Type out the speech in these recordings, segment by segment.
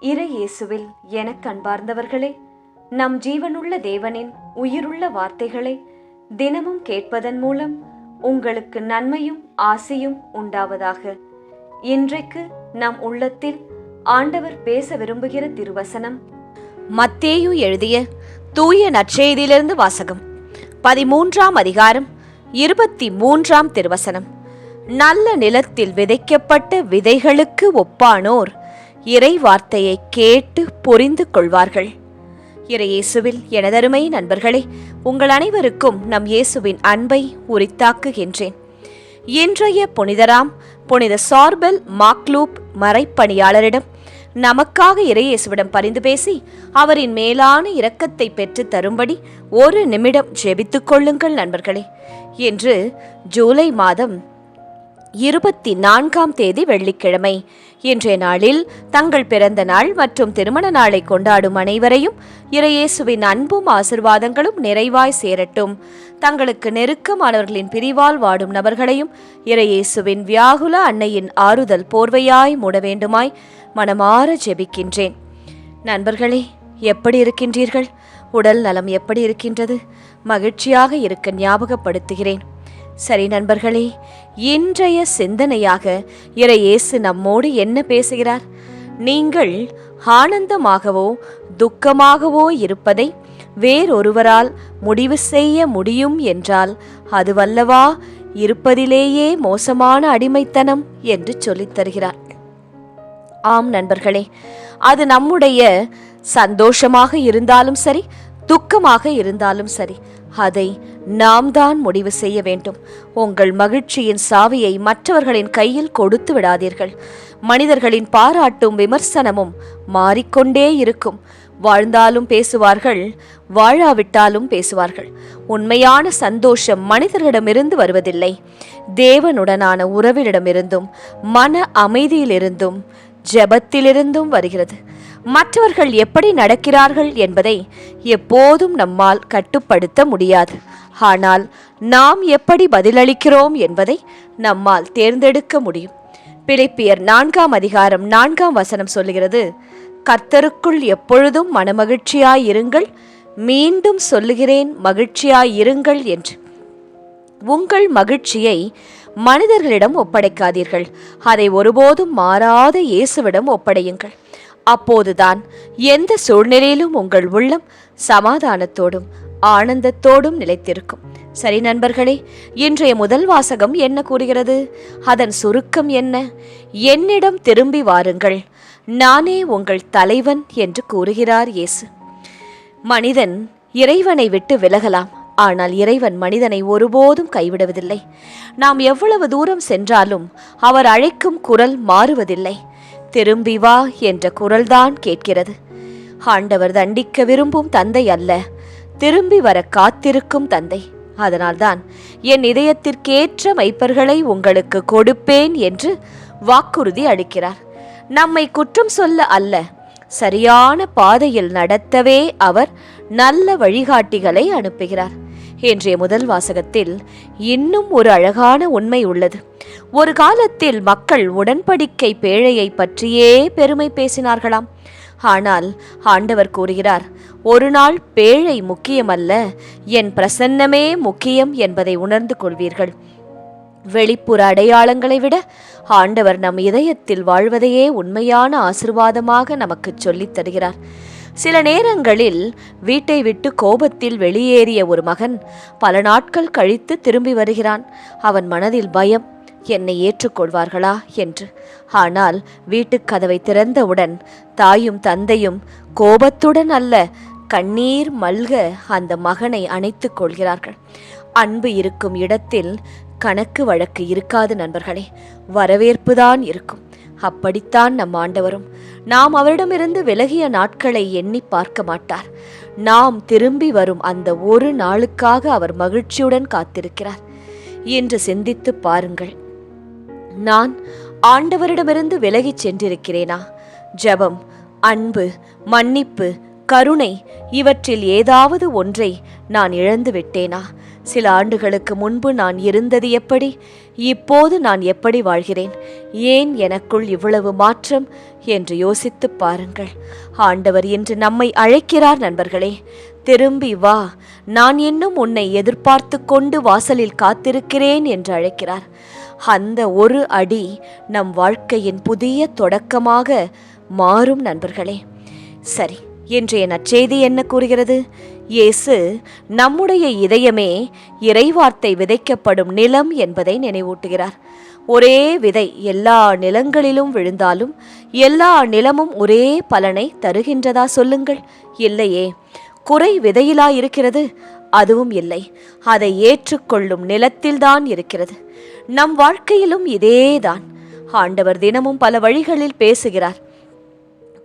இறை இயேசுவில் எனக்கு அன்பார்ந்தவர்களே, நம் ஜீவனுள்ள தேவனின் உயிருள்ள வார்த்தைகளை தினமும் கேட்பதன் மூலம் உங்களுக்கு நன்மையும் ஆசையும் உண்டாவதாக. இன்றைக்கு நம் உள்ளத்தில் ஆண்டவர் பேச விரும்புகிற திருவசனம் மத்தேயு எழுதிய தூய நற்செய்தியிலிருந்து வாசகம். 13ஆம் அதிகாரம் 23ஆம் திருவசனம். நல்ல நிலத்தில் விதைக்கப்பட்ட விதைகளுக்கு ஒப்பானோர் இறை வார்த்தையை கேட்டு புரிந்து கொள்வார்கள். இறை இயேசுவில் எனதருமை நண்பர்களே, உங்கள் அனைவருக்கும் நம் இயேசுவின் அன்பை உரித்தாக்குகின்றேன். இன்றைய புனிதராம் புனித சார்பெல் மாக்லூப் மறைப்பணியாளரிடம் நமக்காக இறை இயேசுவிடம் பரிந்து பேசி அவரின் மேலான இரக்கத்தை பெற்று தரும்படி ஒரு நிமிடம் ஜெபித்துக் கொள்ளுங்கள் நண்பர்களே. இன்று ஜூலை மாதம் 24ஆம் தேதி வெள்ளிக்கிழமை. இன்றைய நாளில் தங்கள் பிறந்த நாள் மற்றும் திருமண நாளை கொண்டாடும் அனைவரையும் இறையேசுவின் அன்பும் ஆசிர்வாதங்களும் நிறைவாய் சேரட்டும். தங்களுக்கு நெருக்கமானவர்களின் பிரிவால் வாடும் நபர்களையும் இறையேசுவின் வியாகுல அன்னையின் ஆறுதல் போர்வையாய் மூட வேண்டுமாய் மனமாற ஜெபிக்கின்றேன். நண்பர்களே, எப்படி இருக்கின்றீர்கள்? உடல் நலம் எப்படி இருக்கின்றது? மகிழ்ச்சியாக இருக்க ஞாபகப்படுத்துகிறேன். சரி நண்பர்களே, இன்றைய சிந்தனையாக இறை இயேசு நம்மோடு என்ன பேசுகிறார்? நீங்கள் ஆனந்தமாகவோ துக்கமாகவோ இருப்பதை வேறொருவரால் முடிவு செய்ய முடியும் என்றால் அதுவல்லவா இருப்பதிலேயே மோசமான அடிமைத்தனம் என்று சொல்லித் தருகிறார். ஆம் நண்பர்களே, அது நம்முடைய சந்தோஷமாக இருந்தாலும் சரி, துக்கமாக இருந்தாலும் சரி, அதை நாம் தான் முடிவு செய்ய வேண்டும். உங்கள் மகிழ்ச்சியின் சாவியை மற்றவர்களின் கையில் கொடுத்து விடாதீர்கள். மனிதர்களின் பாராட்டும் விமர்சனமும் மாறிக்கொண்டே இருக்கும். வாழ்ந்தாலும் பேசுவார்கள், வாழாவிட்டாலும் பேசுவார்கள். உண்மையான சந்தோஷம் மனிதர்களிடமிருந்து வருவதில்லை, தேவனுடனான உறவிடமிருந்தும் மன அமைதியிலிருந்தும் ஜெபத்திலிருந்தும் வருகிறது. மற்றவர்கள் எப்படி நடக்கிறார்கள் என்பதை எப்போதும் நம்மால் கட்டுப்படுத்த முடியாது. ஆனால் நாம் எப்படி பதிலளிக்கிறோம் என்பதை நம்மால் தேர்ந்தெடுக்க முடியும். பிலிப்பியர் 4ஆம் அதிகாரம் 4ஆம் வசனம் சொல்லுகிறது, கர்த்தருக்குள் எப்பொழுதும் மனமகிழ்ச்சியாயிருங்கள், மீண்டும் சொல்லுகிறேன் மகிழ்ச்சியாயிருங்கள் என்று. உங்கள் மகிழ்ச்சியை மனிதர்களிடம் ஒப்படைக்காதீர்கள், அதை ஒருபோதும் மாறாத இயேசுவிடம் ஒப்படையுங்கள். அப்போதுதான் எந்த சூழ்நிலையிலும் உங்கள் உள்ளம் சமாதானத்தோடும் ஆனந்தத்தோடும் நிலைத்திருக்கும். சரி நண்பர்களே, இன்றைய முதல் வாசகம் என்ன கூறுகிறது? அதன் சுருக்கம் என்ன? என்னிடம் திரும்பி வாருங்கள், நானே உங்கள் தலைவன் என்று கூறுகிறார் இயேசு. மனிதன் இறைவனை விட்டு விலகலாம், ஆனால் இறைவன் மனிதனை ஒருபோதும் கைவிடுவதில்லை. நாம் எவ்வளவு தூரம் சென்றாலும் அவர் அழைக்கும் குரல் மாறுவதில்லை. திரும்பி வா என்ற குரல்தான் கேட்கிறது. ஆண்டவர் தண்டிக்க விரும்பும் தந்தை அல்ல, திரும்பி வர காத்திருக்கும் தந்தை. அதனால்தான் என் இதயத்திற்கேற்ற மைப்பர்களை உங்களுக்கு கொடுப்பேன் என்று வாக்குறுதி அளிக்கிறார். நம்மை குற்றம் சொல்ல அல்ல, சரியான பாதையில் நடத்தவே அவர் நல்ல வழிகாட்டிகளை அனுப்புகிறார். இன்றைய முதல் வாசகத்தில் இன்னும் ஒரு அழகான உண்மை உள்ளது. ஒரு காலத்தில் மக்கள் உடன்படிக்கை பேழையை பற்றியே பெருமை பேசினார்களாம். ஆனால் ஆண்டவர் கூறுகிறார், ஒரு நாள் பேழை முக்கியமல்ல, என் பிரசன்னமே முக்கியம் என்பதை உணர்ந்து கொள்வீர்கள். வெளிப்புற அடையாளங்களை விட ஆண்டவர் நம் இதயத்தில் வாழ்வதையே உண்மையான ஆசிர்வாதமாக நமக்கு சொல்லித் தருகிறார். சில நேரங்களில் வீட்டை விட்டு கோபத்தில் வெளியேறிய ஒரு மகன் பல நாட்கள் கழித்து திரும்பி வருகிறான். அவன் மனதில் பயம், என்னை ஏற்றுக்கொள்வார்களா என்று. ஆனால் வீட்டுக் கதவை திறந்தவுடன் தாயும் தந்தையும் கோபத்துடன் அல்ல, கண்ணீர் மல்க அந்த மகனை அணைத்துக் கொள்கிறார்கள். அன்பு இருக்கும் இடத்தில் கணக்கு வழக்கு இருக்காது நண்பர்களே, வரவேற்புதான் இருக்கும். அப்படித்தான் நம் ஆண்டவரும். நாம் அவரிடமிருந்து விலகிய நாட்களை எண்ணி பார்க்க மாட்டார். நாம் திரும்பி வரும் அந்த ஒரு நாளுக்காக அவர் மகிழ்ச்சியுடன் காத்திருக்கிறார். என்று சிந்தித்து பாருங்கள். நான் ஆண்டவரிடமிருந்து விலகிச் சென்றிருக்கிறேனா? ஜெபம், அன்பு, மன்னிப்பு, கருணை இவற்றில் ஏதாவது ஒன்றை நான் இழந்து விட்டேனா? சில ஆண்டுகளுக்கு முன்பு நான் இருந்தது எப்படி, இப்போது நான் எப்படி வாழ்கிறேன், ஏன் எனக்குள் இவ்வளவு மாற்றம் என்று யோசித்து பாருங்கள். ஆண்டவர் இன்று நம்மை அழைக்கிறார் நண்பர்களே. திரும்பி வா, நான் இன்னும் உன்னை எதிர்பார்த்து கொண்டு வாசலில் காத்திருக்கிறேன் என்று அழைக்கிறார். அந்த ஒரு அடி நம் வாழ்க்கையின் புதிய தொடக்கமாக மாறும் நண்பர்களே. சரி, இன்றைய நற்செய்தி என்ன கூறுகிறது? இயேசு நம்முடைய இதயமே இறைவார்த்தை விதைக்கப்படும் நிலம் என்பதை நினைவூட்டுகிறார். ஒரே விதை எல்லா நிலங்களிலும் விழுந்தாலும் எல்லா நிலமும் ஒரே பலனை தருகின்றதா சொல்லுங்கள்? இல்லையே. குறை விதையிலா இருக்கிறது? அதுவும் இல்லை. அதை ஏற்றுக்கொள்ளும் நிலத்தில்தான் இருக்கிறது. நம் வாழ்க்கையிலும் இதேதான். ஆண்டவர் தினமும் பல வழிகளில் பேசுகிறார்.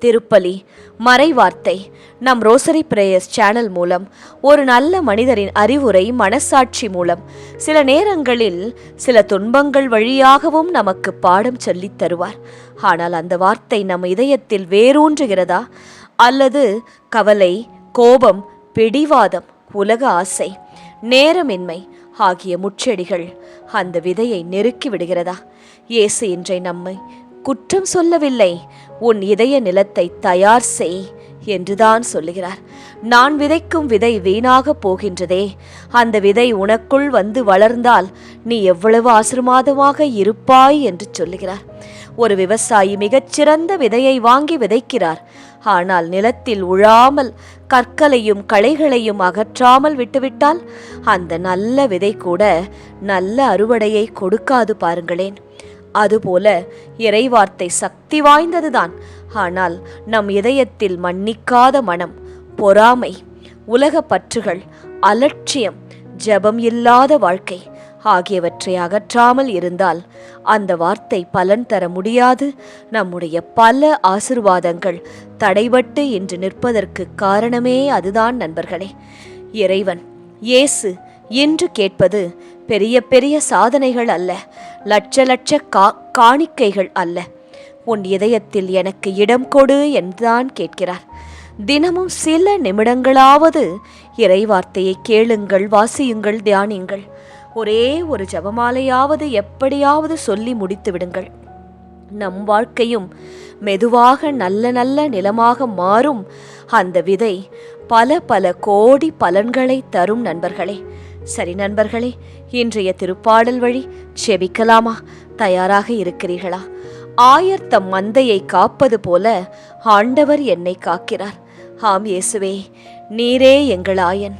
திருப்பலி, மறைவார்த்தை, நம் ரோசரி பிரேயர்ஸ் சேனல் மூலம், ஒரு நல்ல மனிதரின் அறிவுரை, மனசாட்சி மூலம், சில நேரங்களில் சில துன்பங்கள் வழியாகவும் நமக்கு பாடம் சொல்லித் தருவார். ஆனால் அந்த வார்த்தை நம் இதயத்தில் வேரூன்றுகிறதா? அல்லது கவலை, கோபம், பிடிவாதம், உலக ஆசை, நேரமின்மை ஆகிய முட்செடிகள் அந்த விதையை நெருக்கி விடுகிறதா? இயேசு இன்றை நம்மை குற்றம் சொல்லவில்லை. உன் இதய நிலத்தை தயார் செய் என்றுதான் சொல்லுகிறார். நான் விதைக்கும் விதை வீணாக போகின்றதே, அந்த விதை உனக்குள் வந்து வளர்ந்தால் நீ எவ்வளவு ஆசீர்வாதமாக இருப்பாய் என்று சொல்லுகிறார். ஒரு விவசாயி மிகச்சிறந்த விதையை வாங்கி விதைக்கிறார். ஆனால் நிலத்தில் உழாமல் கற்களையும் களைகளையும் அகற்றாமல் விட்டுவிட்டால் அந்த நல்ல விதை கூட நல்ல அறுவடையை கொடுக்காது பாருங்களேன். அதுபோல இறைவார்த்தை சக்தி வாய்ந்ததுதான். ஆனால் நம் இதயத்தில் மன்னிக்காத மனம், பொறாமை, உலக பற்றுகள், அலட்சியம், ஜெபம் இல்லாத வாழ்க்கை ஆகியவற்றை அகற்றாமல் இருந்தால் அந்த வார்த்தை பலன் தர முடியாது. நம்முடைய பல ஆசீர்வாதங்கள் தடைபட்டு இன்று நிற்பதற்கு காரணமே அதுதான் நண்பர்களே. இறைவன் இயேசு என்று கேட்பது பெரிய பெரிய சாதனைகள் அல்ல, லட்ச லட்ச காணிக்கைகள் அல்ல. உன் இதயத்தில் எனக்கு இடம் கொடு என்றுதான் கேட்கிறார். தினமும் சில நிமிடங்களாவது இறைவார்த்தையை கேளுங்கள், வாசியுங்கள், தியானியுங்கள். ஒரே ஒரு ஜெபமாலையாவது எப்படியாவது சொல்லி முடித்து விடுங்கள். நம் வாழ்க்கையும் மெதுவாக நல்ல நல்ல நிலமாக மாறும். அந்த விதை பல பல கோடி பலன்களை தரும் நண்பர்களே. சரி நண்பர்களே, இன்றைய திருப்பாடல் வழி செபிக்கலாமா? தயாராக இருக்கிறீர்களா? ஆயர் தம் மந்தையை காப்பது போல ஆண்டவர் என்னை காக்கிறார். ஆம் இயேசுவே, நீரே எங்கள் ஆயன்.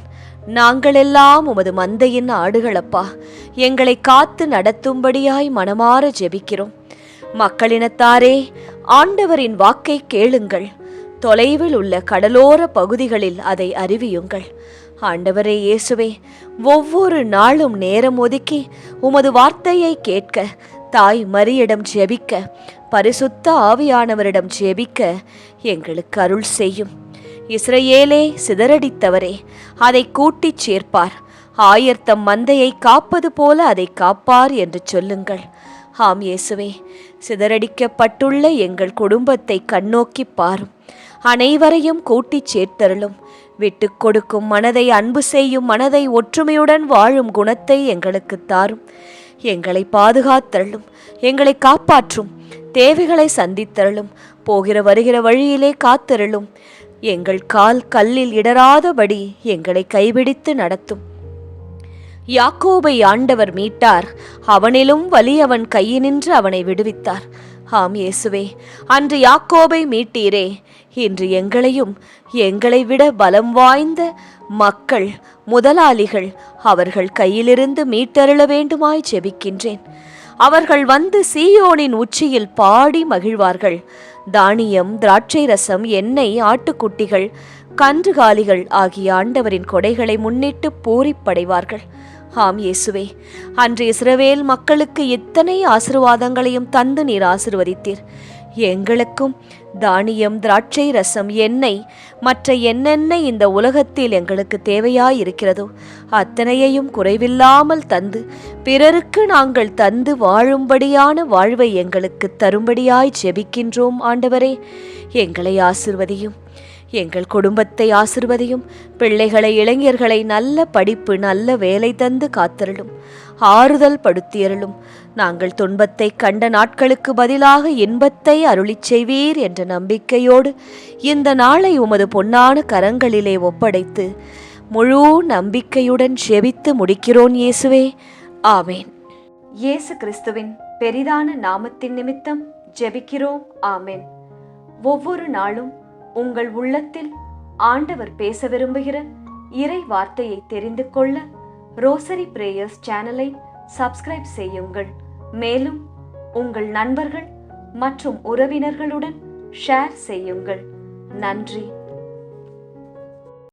நாங்களெல்லாம் உமது மந்தையின் ஆடுகளப்பா. எங்களை காத்து நடத்தும்படியாய் மனமாற ஜெபிக்கிறோம். மக்களினத்தாரே, ஆண்டவரின் வாக்கை கேளுங்கள். தொலைவில் உள்ள கடலோர பகுதிகளில் அதை அறிவியுங்கள். ஆண்டவரே இயேசுவே, ஒவ்வொரு நாளும் நேரம் ஒதுக்கி உமது வார்த்தையை கேட்க, தாய் மரியிடம் ஜெபிக்க, பரிசுத்த ஆவியானவரிடம் ஜெபிக்க எங்களுக்கு அருள் செய்யும். இஸ்ரவேலே சிதறடித்தவரே, அதை கூட்டிச் சேர்ப்பார். ஆயர் தம் மந்தையை காப்பது போல அதை காப்பார் என்று சொல்லுங்கள். ஆம் இயேசுவே, சிதறடிக்கப்பட்டுள்ள எங்கள் குடும்பத்தை கண்ணோக்கி பாரும். அனைவரையும் கூட்டிச் சேர்த்தருளும். விட்டு கொடுக்கும் மனதை, அன்பு செய்யும் மனதை, ஒற்றுமையுடன் வாழும் குணத்தை எங்களுக்கு தாரும். எங்களை பாதுகாத்தருளும், எங்களை காப்பாற்றும், தேவைகளை சந்தித்தருளும், போகிற வருகிற வழியிலே காத்தருளும். எங்கள் கால் கல்லில் இடராதபடி எங்களை கைபிடித்து நடத்தும். யாக்கோபை ஆண்டவர் மீட்டார், அவனிலும் வலியவன் கையினின்று அவனை விடுவித்தார். ஆம் இயேசுவே, அன்று யாக்கோபை மீட்டீரே, இன்று எங்களையும் எங்களை விட பலம் வாய்ந்த மக்கள், முதலாளிகள் அவர்கள் கையிலிருந்து மீட்டருள வேண்டுமாய் ஜெபிக்கின்றேன். அவர்கள் வந்து சீயோனின் உச்சியில் பாடி மகிழ்வார்கள். தானியம், திராட்சை ரசம், எண்ணெய், ஆட்டுக்குட்டிகள், கன்றுகாலிகள் ஆகிய ஆண்டவரின் கொடைகளை முன்னிட்டு பூரிப்படைவார்கள். ஆம் இயேசுவே, அன்று இஸ்ரவேல் மக்களுக்கு இத்தனை ஆசீர்வாதங்களையும் தந்து நீர் ஆசீர்வதித்தீர். எங்களுக்கும் தானியம், திராட்சை ரசம், எண்ணெய், மற்ற என்னென்ன இந்த உலகத்தில் எங்களுக்கு தேவையாயிருக்கிறதோ அத்தனையையும் குறைவில்லாமல் தந்து பிறருக்கு நாங்கள் தந்து வாழும்படியான வாழ்வை எங்களுக்கு தரும்படியாய் ஜெபிக்கின்றோம். ஆண்டவரே, எங்களை ஆசீர்வதியும். எங்கள் குடும்பத்தை ஆசிர்வதியும். பிள்ளைகளை, இளைஞர்களை நல்ல படிப்பு, நல்ல வேலை தந்து காத்தருளும். ஆறுதல் படுத்தியருளும். நாங்கள் துன்பத்தை கண்ட நாட்களுக்கு பதிலாக இன்பத்தை அருளிச் செய்வீர் என்ற நம்பிக்கையோடு இந்த நாளை உமது பொன்னான கரங்களிலே ஒப்படைத்து முழு நம்பிக்கையுடன் ஜெபித்து முடிக்கிறோம் இயேசுவே. ஆமேன். இயேசு கிறிஸ்துவின் பெரிதான நாமத்தின் நிமித்தம் ஜெபிக்கிறோம். ஆமேன். ஒவ்வொரு நாளும் உங்கள் உள்ளத்தில் ஆண்டவர் பேச விரும்புகிற இறை வார்த்தையை தெரிந்து கொள்ள ரோசரி பிரேயர்ஸ் சேனலை சப்ஸ்கிரைப் செய்யுங்கள். மேலும் உங்கள் நண்பர்கள் மற்றும் உறவினர்களுடன் ஷேர் செய்யுங்கள். நன்றி.